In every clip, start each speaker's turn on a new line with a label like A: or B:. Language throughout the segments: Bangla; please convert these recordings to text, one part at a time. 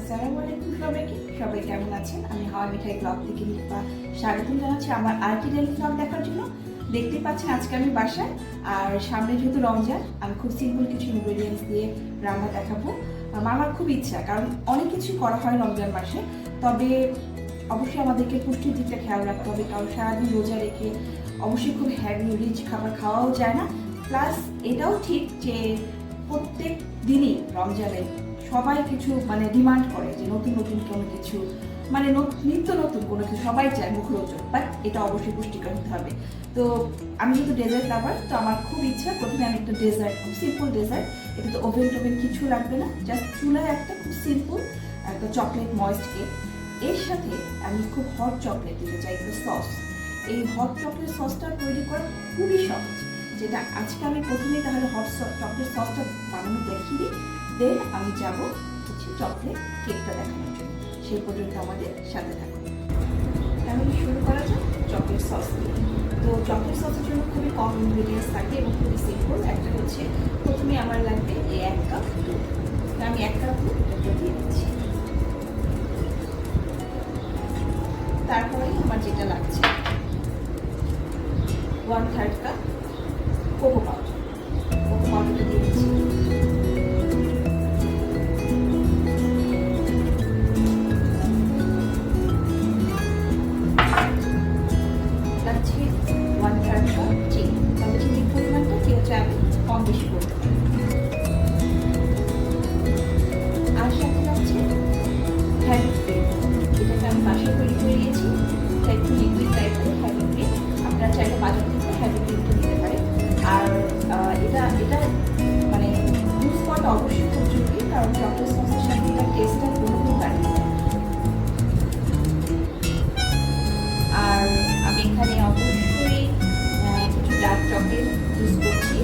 A: আসসালামু আলাইকুম সবাইকে। সবাই কেমন আছেন? আমি হাওয়া মিঠাই ব্লগ থেকে লিপা স্বাগতম জানাচ্ছি আমার আরটি ডেইলি ব্লগ দেখার জন্য। দেখতে পাচ্ছেন আজকে আমি বাসায়, আর সামনে যেহেতু রমজান, আমি খুব সিম্পল কিছু ইনগ্রেডিয়েন্টস দিয়ে রান্না দেখাবো। আমার খুব ইচ্ছা, কারণ অনেক কিছু করা হয় রমজান মাসে, তবে অবশ্যই আমাদেরকে পুষ্টির দিকটা খেয়াল রাখতে হবে, কারণ সারাদিন রোজা রেখে অবশ্যই খুব হ্যাভি রিচ খাবার খাওয়াও যায় না। প্লাস এটাও ঠিক যে প্রত্যেক দিনই রমজানে সবাই কিছু ডিমান্ড করে যে নতুন নতুন কোনো কিছু, নিত্য নতুন কোনো কিছু সবাই চায় মুখরোচক, বাট এটা অবশ্যই পুষ্টিকর হতে হবে। তো আমি যেহেতু ডেজার্ট লাভার, তো আমার খুব ইচ্ছা প্রথমে আমি একটা ডেজার্ট, খুব সিম্পল ডেজার্ট, এটা তো ওভেন টোভেন কিছু লাগবে না, জাস্ট চুলায় একটা খুব সিম্পল একটা চকলেট ময়েস্ট কেক। এর সাথে আমি খুব হট চকলেট দিতে চাই, একটা সস। এই হট চকলেট সসটা তৈরি করা খুবই সহজ, যেটা আজকে আমি প্রথমেই তাহলে হট চকলেট সসটা বানানো দেখিয়ে দিই, দেন আমি যাব হচ্ছে চকলেট কেকটা দেখানোর জন্য। সেই পর্যন্ত আমাদের সাথে থাকুন। তাহলে শুরু করা যাক চকলেট সস দিয়ে। তো চকলেট সসের জন্য খুবই কম ইনগ্রিডিয়েন্টস থাকে এবং খুবই সিম্পল। একটা হচ্ছে প্রথমে আমার লাগবে এই 1 কাপ দুধ। আমি 1 কাপ দুধ দিয়ে দিচ্ছি। তারপরে আমার যেটা লাগছে 1/3 কাপ কোকো পাউডার। কোকো পাউডারটা দিয়ে দিচ্ছি। লাগছে 1/3 কাপ চিনি। তবে চিনির পরিমাণটা কেউ চাইলে কম বেশি করতে পারে। আর সাথে লাগছে হ্যাভি ক্রিম। এটাকে আমি বাসায় তৈরি করে নিয়েছি, তাই একটু লিকুইড টাইপের হ্যাভি ক্রিম। আপনারা চাইলে বাজার থেকে হ্যাভি ক্রিমটা নিতে পারেন। আর এটা ইউজ করাটা অবশ্যই খুব জরুরি, কারণ চকলেট সসের সাথে এটা টেস্টটা পুরোপুরি বাড়িয়ে দেয়। আর আমি এখানে অবশ্যই কিছু ডার্ক চকলেট ইউজ করছি।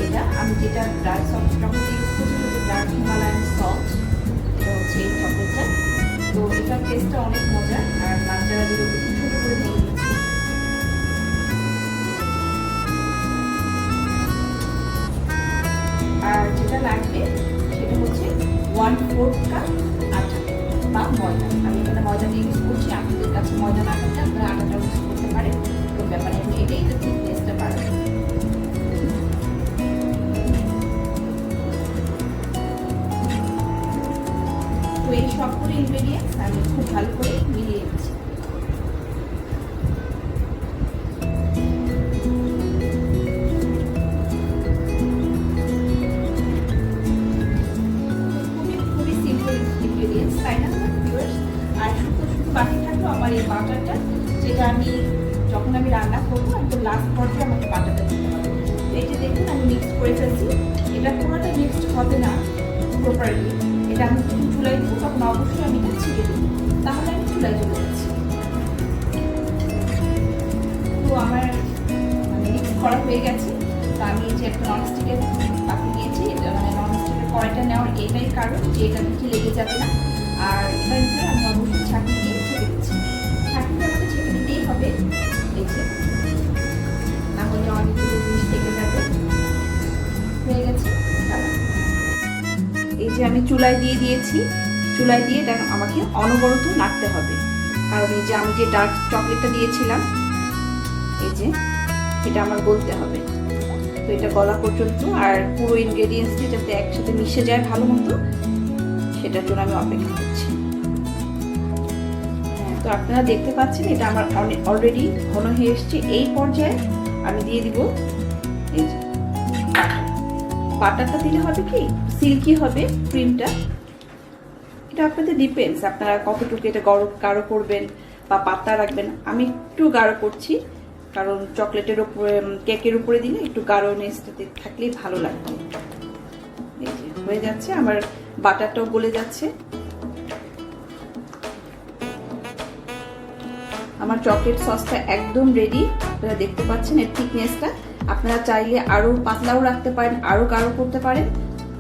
A: এটা আমি যেটা ডার্ক চকলেট ইউজ করছি হচ্ছে ডার্ক হিমালয়ান সল্ট। এটা হচ্ছে এই চকলেটটা। তো এটার টেস্টটা অনেক মজার, আর বাচ্চারা যেগুলো ছোটো করে নিয়ে নিচ্ছি। আর যেটা লাগবে সেটা হচ্ছে 1/4 কাপ আটা বা ময়দা। আমি এখানে ময়দাটা ইউজ করছি, আপনাদের কাছে ময়দা না থাকলে আপনারা আটাটা ইউজ করতে পারেন, কোনো ব্যাপার নেই। এটাই তো থিকনেসটা বাড়াবে। তো এই সবগুলো ইনগ্রেডিয়েন্টস আমি খুব ভালো করে মিলিয়ে নিচ্ছি। আর শুধু বাকি থাকলো আমার এই বাটারটা, যেটা আমি যখন আমি রান্না করবো একদম লাস্ট পর্যায়ে আমাকে বাটারটা দিতে হবে। এই যে দেখুন আমি মিক্স করে ফেলছি। এটা পুরোটা মিক্সড হবে না প্রপারলি, এটা আমি যখন চুলায় দেবো তখন অবশ্যই আমি এটা ছিঁড়ে দেবো, তাহলে আমি চুলায় চলে যাচ্ছি। তো আমার মিক্স করা হয়ে গেছে। তো আমি যে একটা ননস্টিকের পাতি নিয়েছি, এটা ননস্টিকের কড়াইটা নেওয়ার এটাই কারণ যে এটা বেশি লেগে যাবে না। আর এটার ভিতরে আমি অবশ্যই ছাঁকনি দিয়ে ছেঁকে দিচ্ছি। ছাঁকনিটা আমাকে ছেঁকে দিতেই হবে, এই যে, না হলে অনেকগুলো জিনিস লেগে যাবে। হয়ে গেছে। এই যে আমি চুলায় দিয়ে দিয়েছি। চুলায় দিয়ে এটা আমাকে অনবরত নাড়তে হবে, কারণ এই যে আমি যে ডার্ক চকলেটটা দিয়েছিলাম, এই যে এটা আমার গলতে হবে। তো এটা গলা পর্যন্ত আর পুরো ইনগ্রেডিয়েন্টসটি যাতে একসাথে মিশে যায় ভালো মতো, সেটার জন্য আমি অপেক্ষা করছি। তো আপনারা দেখতে পাচ্ছেন এটা আমার অলরেডি ঘন হয়ে এসছে। এই পর্যায়ে আমি দিয়ে দিব এই যে বাটারটা। দিলে হবে কি সিল্কি হবে ক্রিমটা। এটা আপনাদের ডিপেন্ডস, আপনারা কতটুকু এটা গাঢ় করবেন বা পাতলা রাখবেন। আমি একটু গাঢ় করছি, কারণ চকলেটের উপরে, কেকের উপরে দিলে একটু গাঢ়নেসটাতে থাকলেই ভালো লাগবে। এই যে হয়ে যাচ্ছে, আমার বাটারটাও গলে যাচ্ছে। আমার চকলেট সসটা একদম রেডি। আপনারা দেখতে পাচ্ছেন এর থিকনেসটা। আপনারা চাইলে আরও পাতলাও রাখতে পারেন, আরও গাঢ় করতে পারেন।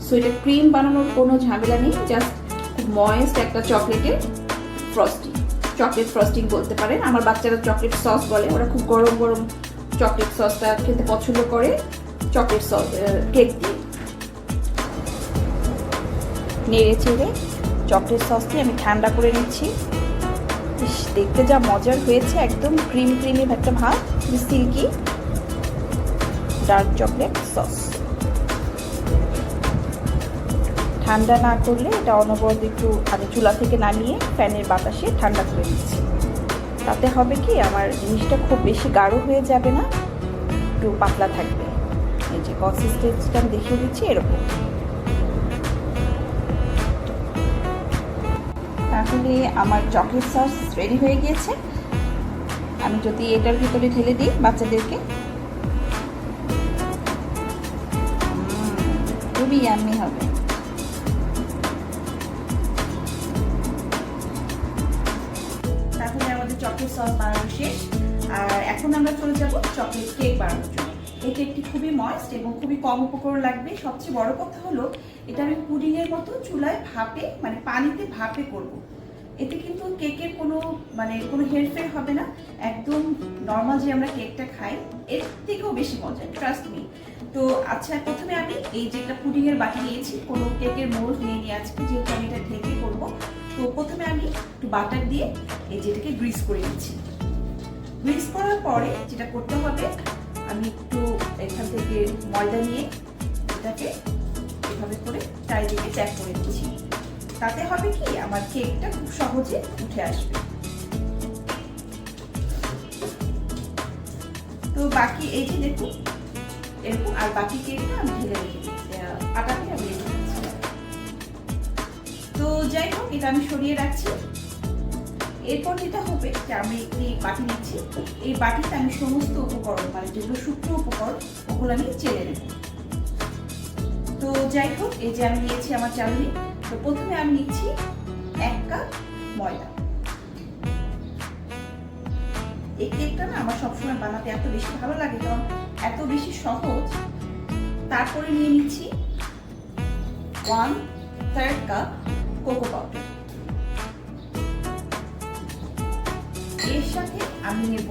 A: সো এটা ক্রিম বানানোর কোনো ঝামেলা নেই, জাস্ট খুব ময়েস্ট একটা চকলেটের ফ্রস্টিং, চকলেট ফ্রস্টিং বলতে পারেন। আমার বাচ্চারা চকলেট সস বলে, ওরা খুব গরম গরম চকলেট সসটা খেতে পছন্দ করে চকলেট সস কেক দিয়ে। নেড়ে চেড়ে চকলেট সস দিয়ে আমি ঠান্ডা করে নিচ্ছি। দেখতে যা মজার হয়েছে, একদম ক্রিম ক্রিমি একটা ভাব, সিল্কি ডার্ক চকলেট সস। ঠান্ডা না করলে এটা অনবরত একটু আমি চুলা থেকে নামিয়ে ফ্যানের বাতাসে ঠান্ডা করে নিচ্ছি। তাতে হবে কি, আমার জিনিসটা খুব বেশি গাঢ় হয়ে যাবে না, একটু পাতলা থাকবে। এই যে কনসিস্টেন্সিটা আমি দেখিয়ে দিচ্ছি এরকম। তাহলে আমার চকলেট সস রেডি হয়ে গিয়েছে। আমি যদি এটার ভিতরে ঢেলে দিই বাচ্চাদেরকে, খুবই ইয়াম্মি হবে। তাহলে আমাদের চকলেট সস বানানো শেষ। আর এখন আমরা চলে যাব চকলেট কেক বানানোর জন্য। এই কেকটি খুবই ময়েস্ট এবং খুবই কম উপকরণ লাগবে। সবচেয়ে বড় কথা হলো, এটা আমি পুডিংয়ের মতো চুলায় ভাপে, মানে পানিতে ভাপে করব। এতে কিন্তু কেকের কোনো হেরফের হবে না, একদম নর্মাল যে আমরা কেকটা খাই এর থেকেও বেশি মজা, ট্রাস্ট মি। তো আচ্ছা, প্রথমে আমি এই যে একটা পুডিংয়ের বাটি নিয়েছি, কোনো কেকের মোল্ড নিয়ে আজকে, যেহেতু আমি এটা ঢেকে করবো। তো প্রথমে আমি একটু বাটার দিয়ে এই যেটাকে গ্রিস করে নিচ্ছি। গ্রিস করার পরে যেটা করতে হবে, আমি একটু এখান থেকে ময়দা নিয়ে এটাকে এভাবে করে চারিদিকে ট্যাপ করে দিচ্ছি। তাতে হবে কি, আমার কেকটা খুব সহজে উঠে আসবে। তো বাকি এই যে দেখুন এরকম, আর বাকি কেকটা আমি ঢেলে রেখে দিচ্ছি, আটাকে আমি রেখে দিচ্ছি। তো যাই হোক, এটা আমি সরিয়ে রাখছি। এরপর যেটা হবে যে আমি একটি বাটি নিচ্ছি, এই বাটিতে আমি সমস্ত উপকরণ, মানে যেগুলো শুকনো উপকরণ, ওগুলো আমি চেলে নেব। তো যাই হোক, এই যে আমি নিয়েছি আমার চালনি। তো প্রথমে আমি নিচ্ছি 1 কাপ ময়দা। এই কেকটা না আমার সবসময় বানাতে এত বেশি ভালো লাগে, কারণ এত বেশি সহজ। তারপরে নিয়ে নিচ্ছি 1/3 কাপ কোকো পাউডার। এর সাথে আমি নেব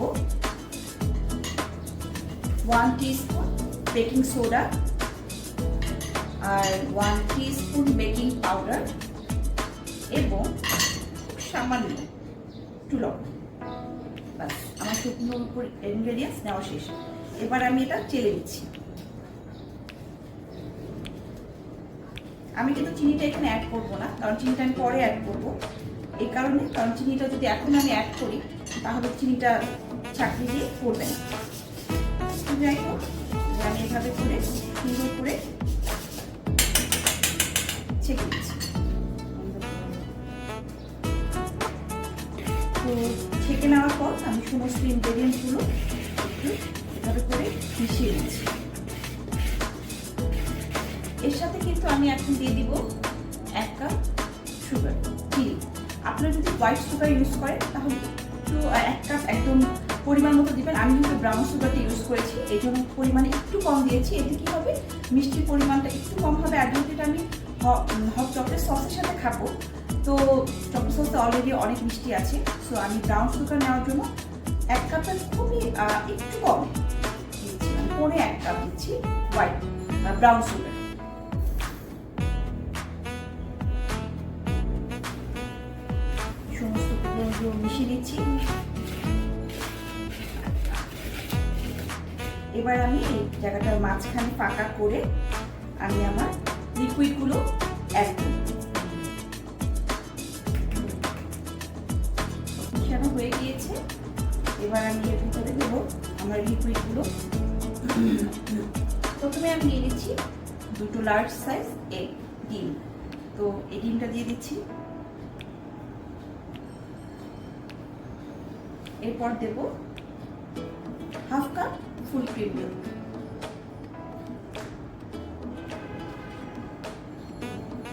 A: 1 টিস্পুন বেকিং সোডা আর 1 টিস্পুন বেকিং পাউডার এবং সামান্য একটু লবণ। বাস, আমার শুকনো ইনগ্রেডিয়েন্টস নেওয়া শেষ। এবার আমি এটা চেলে নিচ্ছি। আমি কিন্তু চিনিটা এখানে অ্যাড করবো না, কারণ চিনিটা আমি পরে অ্যাড করবো। এই কারণে, কারণ চিনিটা যদি এখন আমি অ্যাড করি তাহলে চিনিটা চাকরি দিয়ে পড়বে না। যাই হোক, আমি এভাবে করে সুন্দর করে ছেঁকে দিচ্ছি। তো ছেঁকে নেওয়ার পর আমি সমস্ত ইনগ্রেডিয়েন্টসগুলো একটু এভাবে করে মিশিয়ে নিচ্ছি। এর সাথে কিন্তু আমি এখন দিয়ে দিব 1 কাপ সুগার, চিনি। আপনারা যদি হোয়াইট সুগার ইউজ করেন তাহলে একটু 1 কাপ একদম পরিমাণ মতো দিবেন। আমি কিন্তু ব্রাউন সুগারটা ইউজ করেছি, এই জন্য পরিমাণে একটু কম দিয়েছি। এতে কি হবে, মিষ্টির পরিমাণটা একটু কম হবে। আর যেহেতু এটা আমি হট চকলেট সসের সাথে খাবো, তো চকলেট সসে অলরেডি অনেক মিষ্টি আছে। সো আমি ব্রাউন সুগার নেওয়ার জন্য 1 কাপের খুবই একটু কম দিচ্ছি, আমি 1 কাপ দিচ্ছি হোয়াইট ব্রাউন সুগার। সমস্ত উপকরণগুলো মিশিয়ে দিচ্ছি। এবার আমি এই জায়গাটার মাঝখানে ফাঁকা করে আমি আমার লিকুইডগুলো অ্যাড করব। মিশানো হয়ে গিয়েছে। এবার আমি এর ভিতরে দেব আমার লিকুইডগুলো। প্রথমে আমি নিয়ে নিচ্ছি 2 লার্জ সাইজ এগ, ডিম। তো এই ডিমটা দিয়ে দিচ্ছি। এরপর দেব 1/2 কাপ ফুল ক্রিম মিল্ক।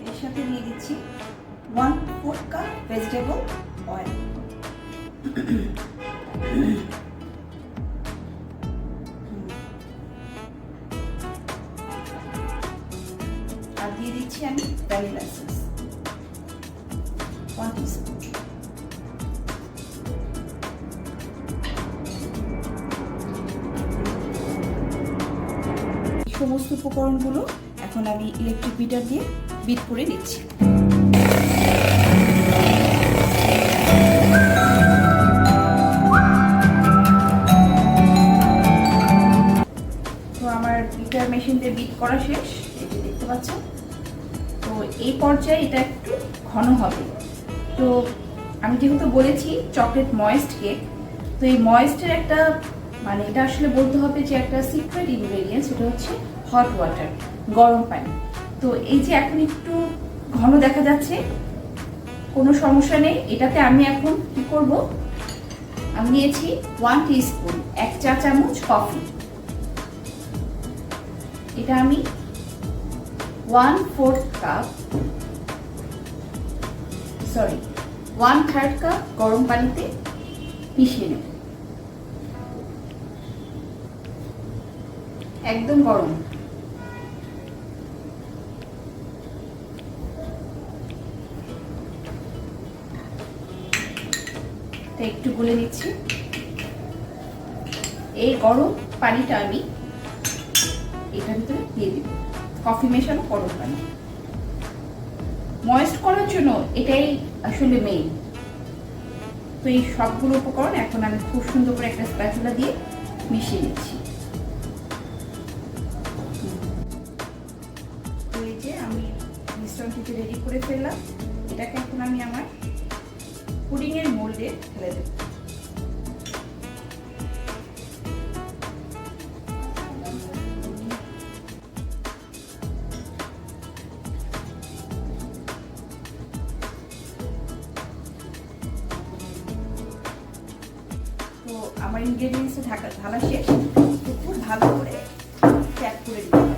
A: এর সাথে নিয়ে দিচ্ছি 1/4 কাপ ভেজিটেবল অয়েল। আর দিয়ে দিচ্ছি আমি ভ্যানিলা এসেন্স 1 টিস্পুন। সমস্ত উপকরণগুলো এখন আমি ইলেকট্রিক বিটার দিয়ে বিট করে নিচ্ছি। এই পর্যায়ে এটা একটু ঘন হবে। তো আমি যেহেতু বলেছি চকলেট ময়েস্ট কেক, তো এই ময়েস্টের একটা মানে এটা আসলে বলতে হবে যে একটা সিক্রেট ইনগ্রেডিয়েন্টস, সেটা হচ্ছে হট ওয়াটার, গরম পানি। তো এই যে এখন একটু ঘন দেখা যাচ্ছে, কোনো সমস্যা নেই। এটাতে আমি এখন কি করব, আমি নিয়েছি 1 টিস্পুন, 1 চা চামচ কফি। এটা আমি 1/3 কাপ গরম পানিতে মিশিয়ে নেব, একদম গরম। একটু গুলে নিচ্ছি। এই গরম পানিটা আমি এটার ভিতরে দিয়ে দিব, কফি মেশানো গরম পানি। ময়েস্ট করার জন্য এটাই আসলে মেইন। তো এই সবগুলো উপকরণ এখন আমি খুব সুন্দর করে একটা স্প্যাচুলা দিয়ে মিশিয়ে নিচ্ছি। তো এই যে আমি মিশ্রণটিকে রেডি করে ফেললাম। এটাকে এখন আমি আমার পুডিং এর মোল্ডে ঢেলে দেব। তো আমার ইনগ্রেডিয়েন্টস ঢালা শেষ। তো খুব ভালো করে প্যাক করে দিতে হবে,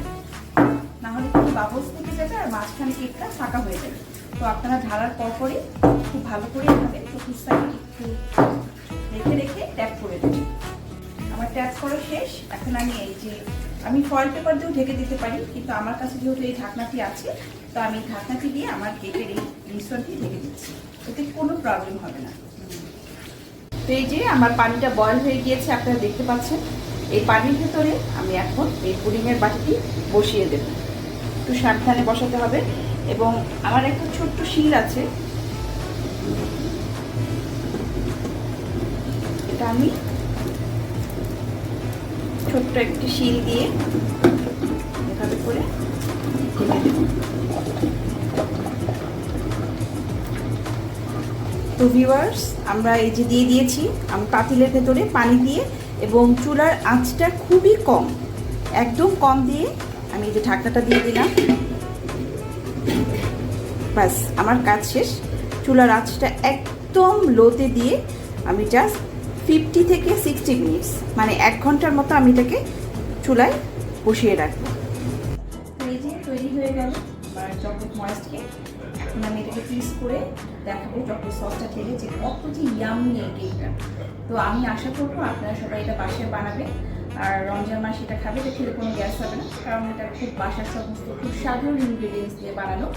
A: না হলে কিন্তু বাবলস থেকে যাবে আর মাঝখানে কেকটা ফাঁকা হয়ে যাবে। তো আপনারা ঢালার পরপরই খুব ভালো করে এভাবে চতুর্থ সাইডে একটু রেখে রেখে ট্যাপ করে দেবেন। আমার ট্যাপ করা শেষ। এখন আমি এই যে আমি ফয়েল পেপার দিয়েও ঢেকে দিতে পারি, কিন্তু আমার কাছে যেহেতু এই ঢাকনাটি আছে, তো আমি ঢাকনাটি দিয়ে আমার কেকের এই মিশ্রণটি ঢেকে দিচ্ছি, এতে কোনো প্রবলেম হবে না। তো এই যে আমার পানিটা বয়েল হয়ে গিয়েছে, আপনারা দেখতে পাচ্ছেন। এই পানির ভেতরে আমি এখন এই পুডিংয়ের বাটিটি বসিয়ে দেব। একটু সাবধানে বসাতে হবে, এবং আমার একটা ছোট্ট শিল আছে, এটা আমি ছোট্ট একটি শিল দিয়ে এভাবে করে ঢেকে দেব। তো ভিউয়ার্স, আমরা এই যে দিয়ে দিয়েছি আমি পাতিলের ভেতরে পানি দিয়ে, এবং চুলার আঁচটা খুবই কম, একদম কম দিয়ে আমি এই যে ঢাকনাটা দিয়ে দিলাম। বাস আমার কাজ শেষ। চুলার আঁচটা একদম লোতে দিয়ে আমি জাস্ট 50 থেকে 60 মিনিটস, মানে 1 ঘন্টার মতো আমি এটাকে চুলায় বসিয়ে রাখবো। এই যে তৈরি হয়ে গেল আমার চকলেট ময়েস্ট কেক। এখন আমি এটাকে পিস করে দেখাবো চকলেট সসটা ঢেলে যে কত যে ইয়াম্মি এই কেকটা। তো আমি আশা করবো আপনারা সবাই এটা বাসায় বানাবেন, আর রমজান মাস এটা খাবে, এটা খেলে কোনো গ্যাস হবে না, কারণ এটা খুব বাসার সমস্ত খুব সাধারণ ইনগ্রিডিয়েন্টস দিয়ে বানানো।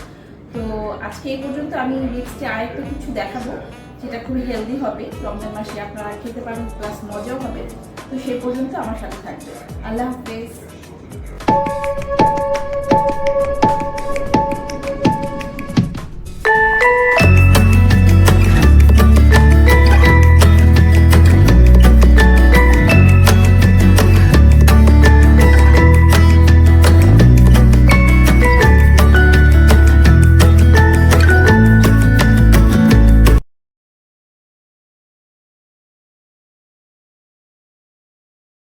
A: তো আজকে এই পর্যন্ত। আমি নেক্সটে আরেকটা কিছু দেখাবো যেটা খুবই হেলদি হবে, রমজান মাসে আপনারা খেতে পারেন, প্লাস মজাও হবে। তো সেই পর্যন্ত আমার সাথে থাকবে। আল্লাহ হাফেজ।